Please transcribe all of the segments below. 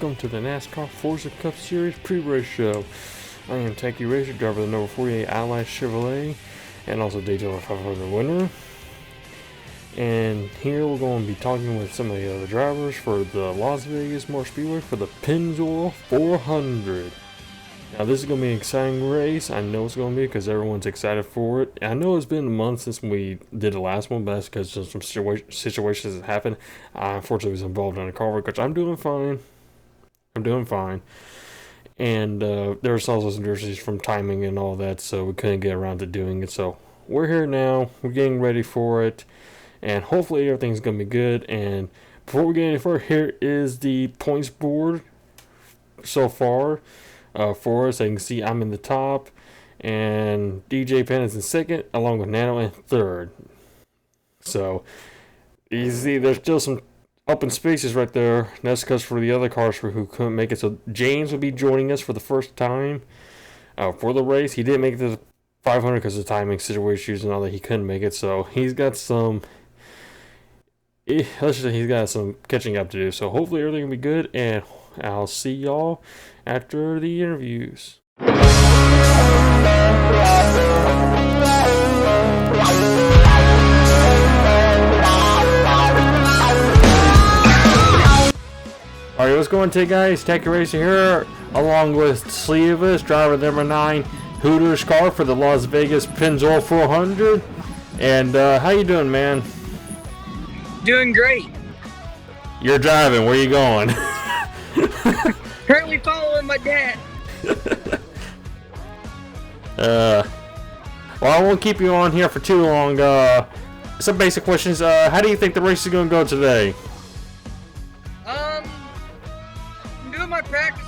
welcome to the NASCAR Forza Cup Series pre-race show. I am Tanky Racer, driver of the number 48 Allied Chevrolet, and also Daytona 500 winner. And here we're going to be talking with some of the other drivers for the Las Vegas Motor Speedway for the Pennzoil 400. Now this is going to be an exciting race. I know it's going to be because everyone's excited for it. I know it's been a month since we did the last one, but that's because of some situations that happened. I unfortunately was involved in a car wreck, which I'm doing fine. And there was also some differences from timing and all that, so we couldn't get around to doing it. So we're here now. We're getting ready for it. And hopefully everything's going to be good. And before we get any further, here is the points board so far. For us, so you can see I'm in the top, and Djpanda is in second, along with Nano in third. So you see, there's still some open spaces right there. That's because for the other cars who couldn't make it. So James will be joining us for the first time for the race. He didn't make it to the 500 because of timing situations and all that. He couldn't make it, so he's got some. Let's just say he's got some catching up to do. So hopefully everything will be good, and I'll see y'all after the interviews. Alright, what's going on today, guys? Tech Racer here, along with Sleeveless, driver number 9 Hooters car for the Las Vegas Pennzoil 400. And how you doing, man? Doing great. You're driving. Where you going? Currently following my dad. Well, I won't keep you on here for too long. Some basic questions. How do you think the race is going to go today? I'm doing my practice.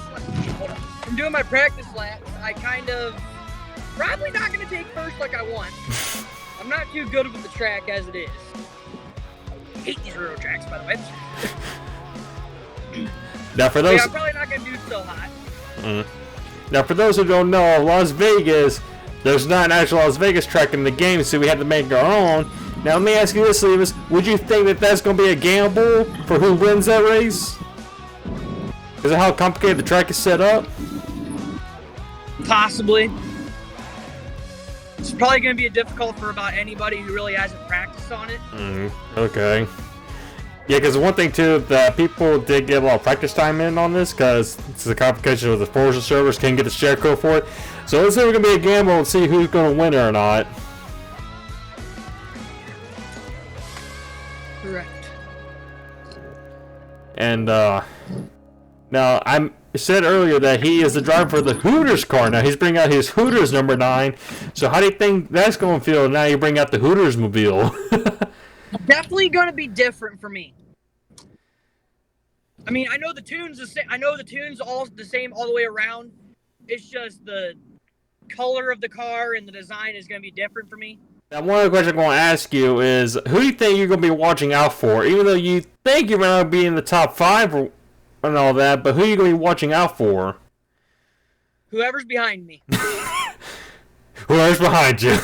I'm doing my practice laps. I probably not going to take first like I want. I'm not too good with the track as it is. I hate these railroad tracks, by the way. Now for those, I'm probably not gonna do so hot. Now for those who don't know, Las Vegas, there's not an actual Las Vegas track in the game, so we had to make our own. Now let me ask you this, Levis: would you think that that's gonna be a gamble for who wins that race? Is it how complicated the track is set up? Possibly. It's probably gonna be difficult for about anybody who really hasn't practiced on it. Okay. Yeah, because one thing too, that people did get a lot of practice time in on this, because it's a complication with the Forza servers, can't get the share code for it. So let's say we're going to be a gamble and see who's going to win it or not. Correct. And now, I said earlier that he is the driver for the Hooters car. Now, he's bringing out his Hooters number 9. So how do you think that's going to feel now you bring out the Hooters mobile? Definitely going to be different for me. I mean, I know the tune's the same. I know the tune's all the same all the way around. It's just the color of the car and the design is going to be different for me. Now, one of the questions I'm going to ask you is, who do you think you're going to be watching out for? Even though you think you're going to be in the top 5 and all that, but who are you going to be watching out for? Whoever's behind me. Whoever's behind you.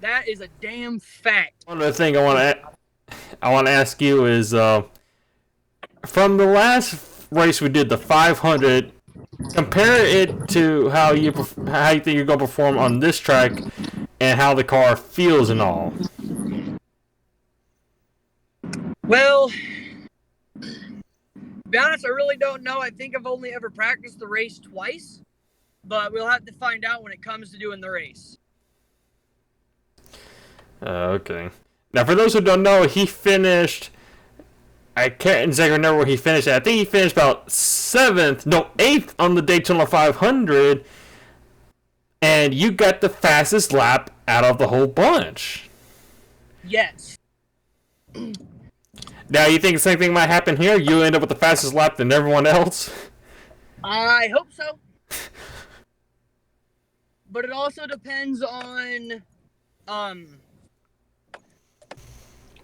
That is a damn fact. One other thing I want to ask you is, from the last race we did, the 500, compare it to how you think you're going to perform on this track and how the car feels and all. Well, to be honest, I really don't know. I think I've only ever practiced the race twice, but we'll have to find out when it comes to doing the race. Okay. Now, for those who don't know, he finished. I can't exactly remember where he finished at. I think he finished about 8th on the Daytona 500. And you got the fastest lap out of the whole bunch. Yes. Now, you think the same thing might happen here? You end up with the fastest lap than everyone else? I hope so. But it also depends on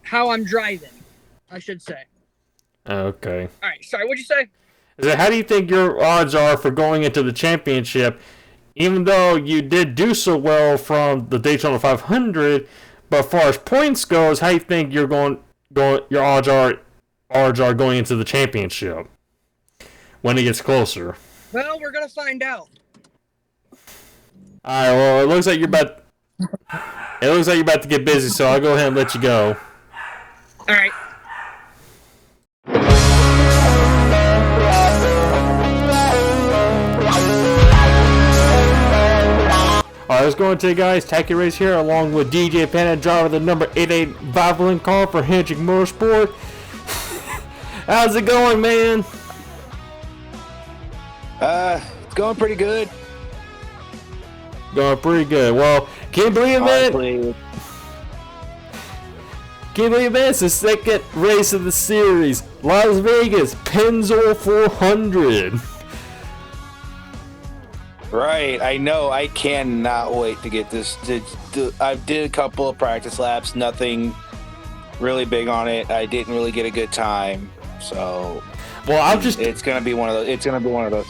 how I'm driving, I should say. Okay. All right, sorry, what'd you say? So how do you think your odds are for going into the championship, even though you did do so well from the Daytona 500, but as far as points goes, how do you think you're your odds are going into the championship? when it gets closer. Well, we're gonna find out. All right. Well, it looks like you're about. It looks like you're about to get busy, so I'll go ahead and let you go. All right. Alright, let's go into it, guys. Tacky Race here, along with Djpanda, driver of the number 88 Vivalin car for Hendrick Motorsport. How's it going, man? It's going pretty good. Going pretty good. Well, can't believe it, man. Honestly, Can't believe it, it's the second race of the series. Las Vegas, Pennzoil 400. right. I know. I cannot wait to get this. I did a couple of practice laps. Nothing really big on it. I didn't really get a good time. So, Well, it's gonna be one of those. It's gonna be one of those.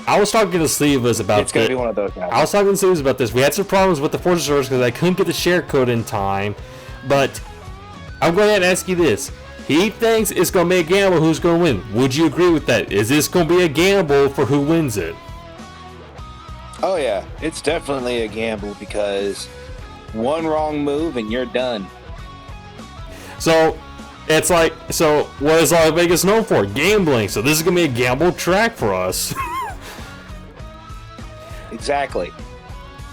I was talking to Sleeveless about It's gonna this. be one of those. I was talking to Sleeveless about this. We had some problems with the Forza servers because I couldn't get the share code in time. But I'm going to ask you this. He thinks it's going to be a gamble who's going to win. Would you agree with that? Is this going to be a gamble for who wins it? Oh yeah, it's definitely a gamble because one wrong move and you're done. So, it's like, so what is Las Vegas known for? Gambling. So this is going to be a gamble track for us. Exactly.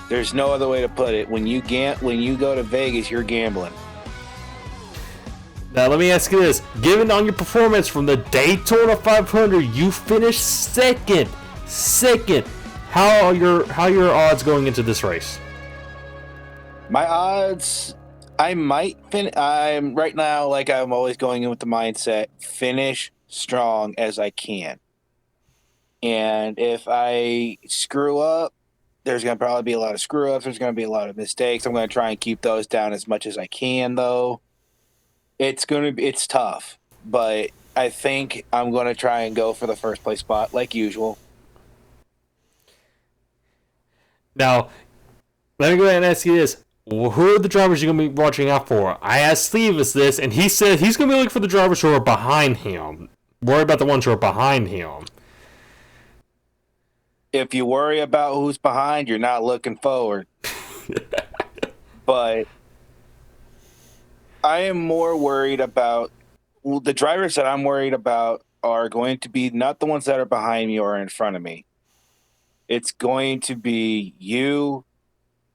There's no other way to put it. When you go to Vegas, you're gambling. Now let me ask you this. Given on your performance from the Daytona 500, you finished second. How are your odds going into this race? My odds, I'm right now, like I'm always going in with the mindset, finish strong as I can. And if I screw up, there's going to probably be a lot of screw ups. There's going to be a lot of mistakes. I'm going to try and keep those down as much as I can, though. It's tough, but I think I'm going to try and go for the first place spot like usual. Now, let me go ahead and ask you this. Who are the drivers you're going to be watching out for? I asked Sleeveless this, and he said he's going to be looking for the drivers who are behind him. Worry about the ones who are behind him. If you worry about who's behind, you're not looking forward. But I am more worried about the drivers that I'm worried about are going to be not the ones that are behind me or in front of me. It's going to be you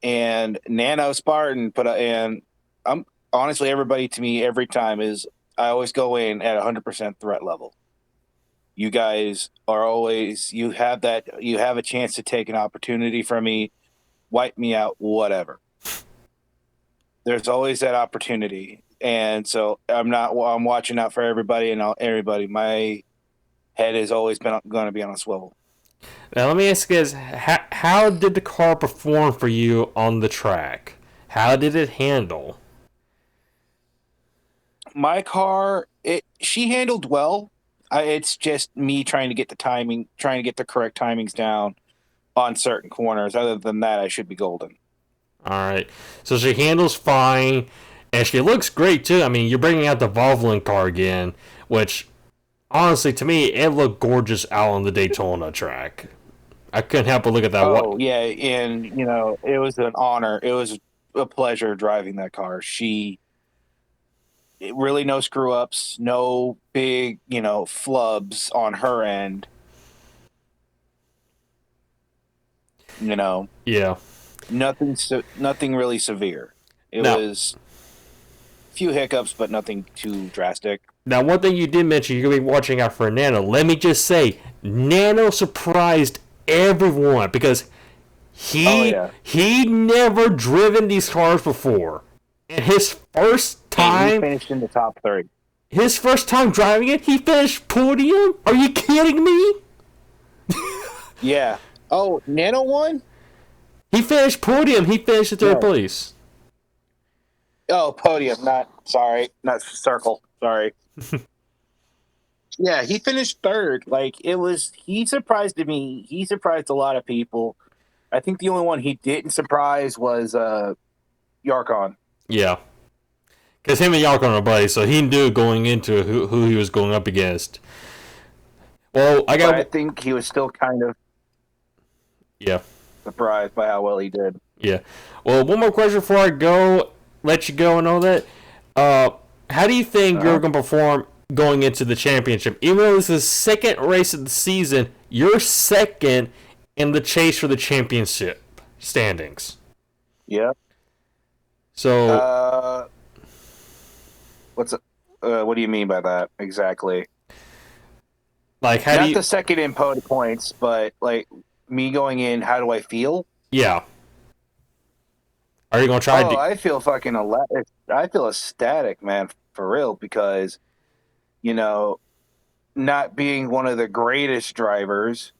and Nano Spartan. And I'm honestly, everybody to me every time is I always go in at 100% threat level. You guys are always, you have a chance to take an opportunity from me, wipe me out, whatever. There's always that opportunity. And so I'm watching out for everybody and everybody. My head has always been going to be on a swivel. Now, let me ask you guys, how did the car perform for you on the track? How did it handle? My car, she handled well. It's just me trying to get the correct timings down on certain corners. Other than that, I should be golden. All right. So she handles fine, and she looks great, too. I mean, you're bringing out the Vovolin car again, which, honestly, to me, it looked gorgeous out on the Daytona track. I couldn't help but look at that. Oh, yeah, and, it was an honor. It was a pleasure driving that car. Really no screw-ups, no big, flubs on her end. Yeah. Nothing really severe. It was a few hiccups, but nothing too drastic. Now, one thing you did mention, you're going to be watching out for Nano. Let me just say, Nano surprised everyone because he never driven these cars before. And his first time... He finished in the top 30. His first time driving it, he finished podium? Are you kidding me? Yeah. Oh, Nano won? He finished podium. He finished at third place. Oh, podium. Not circle. Sorry. Yeah, he finished third. He surprised me. He surprised a lot of people. I think the only one he didn't surprise was Yarkon. Yeah. Because him and Yarkon are buddies, so he knew going into who he was going up against. Well, I But I got think he was still kind of yeah. surprised by how well he did. Yeah. Well, one more question before I go, let you go and all that. Uh, how do you think you're Uh-huh. going to perform going into the championship? Even though this is the second race of the season, you're second in the chase for the championship standings. Yeah. So, Uh, what's what do you mean by that exactly? like, how do Not you? the second in points, but like me going in. How do I feel? Yeah. Are you going to try Oh, to? I feel fucking I feel ecstatic, man, for real, because you know, not being one of the greatest drivers,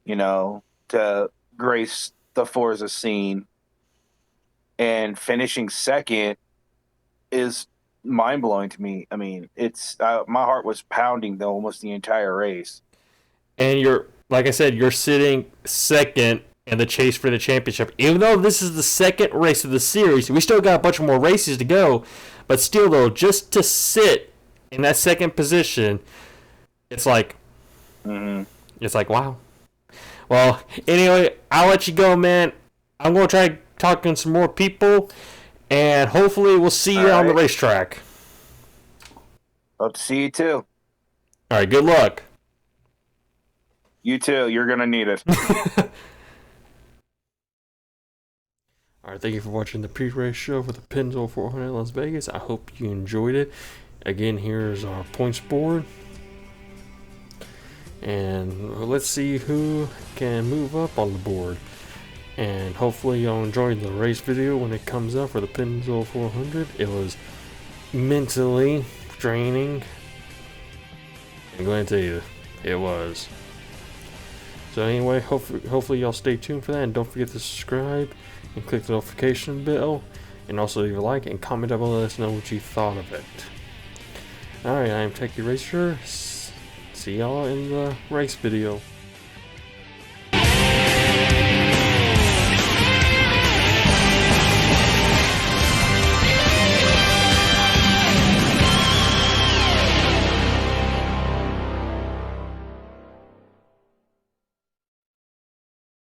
to grace the Forza scene and finishing second is mind blowing to me. I mean, it's my heart was pounding though almost the entire race. And you're, like I said, you're sitting second in the chase for the championship. Even though this is the second race of the series, we still got a bunch more races to go. But still, though, just to sit in that second position, it's like, Mm-hmm. it's like, wow. Well, anyway, I'll let you go, man. I'm gonna try talking to some more people, and hopefully, we'll see All you on the right. racetrack. Hope to see you too. All right, good luck. You too. You're gonna need it. All right, thank you for watching the pre-race show for the Pennzoil 400 Las Vegas. I hope you enjoyed it. Again, here's our points board. And let's see who can move up on the board. And hopefully y'all enjoyed the race video when it comes out for the Pennzoil 400. It was mentally draining. I'm going to tell you, it was. So anyway, hopefully y'all stay tuned for that. And don't forget to subscribe and click the notification bell. And also leave a like and comment down below. Let us know what you thought of it. Alright, I am Techie Racer. See y'all in the race video.